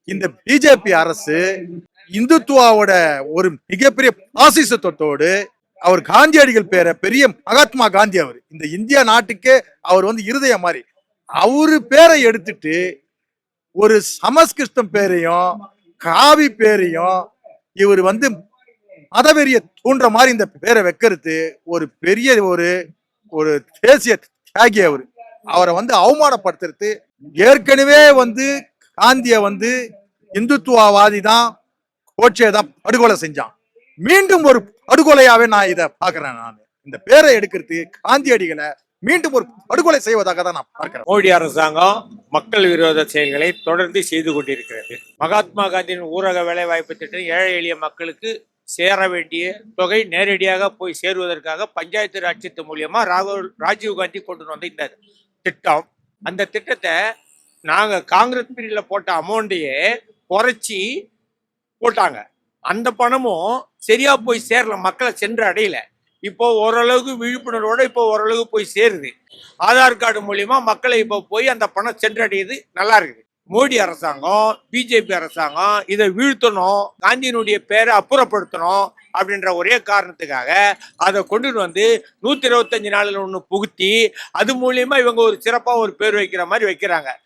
இந்த பிஜேபி அரசு இந்துத்துவாவோட ஒரு மிகப்பெரிய பாசிசத்தோடு அவர் காந்தியடிகள் பேரை பெரிய மகாத்மா காந்தி அவர் இந்த இந்தியா நாட்டுக்கே அவர் இருதயம் மாதிரி அவரு பேரை எடுத்துட்டு ஒரு சமஸ்கிருதம் பேரையும் காவி பேரையும் இவர் மதவெறிய தூண்டுற மாதிரி இந்த பேரை வைக்கிறது ஒரு பெரிய ஒரு தேசிய தியாகி அவரை அவமானப்படுத்துறது ஏற்கனவே காந்திய இந்துத்துவவாதி தான் கோட்சே தான் படுகொலை செஞ்சான் மீண்டும் ஒரு படுகொலையாவே நான் இதை பாக்குறேன் நான் இந்த பேரை எடுக்கிறது காந்தியடிகளை மீண்டும் ஒரு படுகொலை செய்வதாக தான் நான் பார்க்கிறேன் மோடி அரசாங்கம் மக்கள் விரோத செயல்களை தொடர்ந்து செய்து கொண்டிருக்கிறது மகாத்மா காந்தியின் ஊரக வேலை வாய்ப்பு திட்டம் ஏழை எளிய மக்களுக்கு சேர வேண்டிய தொகை நேரடியாக போய் சேருவதற்காக பஞ்சாயத்து ராஜ் திட்டம் மூலியமா ராஜீவ் காந்தி கொண்டு வந்த இந்த திட்டம் அந்த திட்டத்தை நாங்க காங்கிரஸ் பீரியட்ல போட்ட அமௌண்ட்டையே குறைச்சி போட்டாங்க அந்த பணமும் சரியா போய் சேரல மக்களை சென்று அடையல இப்போ ஓரளவுக்கு விழிப்புணர்வோட இப்போ ஓரளவுக்கு போய் சேருது ஆதார் கார்டு மூலியமா மக்களை இப்போ போய் அந்த பணம் சென்றடையுது நல்லா இருக்குது மோடி அரசாங்கம் பிஜேபி அரசாங்கம் இதை வீழ்த்தணும் காந்தியினுடைய பேரை அப்புறப்படுத்தணும் அப்படின்ற ஒரே காரணத்துக்காக அதை கொண்டு 125 நாளில் ஒன்று புகுத்தி அது மூலியமா இவங்க ஒரு சிறப்பா ஒரு பேர் வைக்கிற மாதிரி வைக்கிறாங்க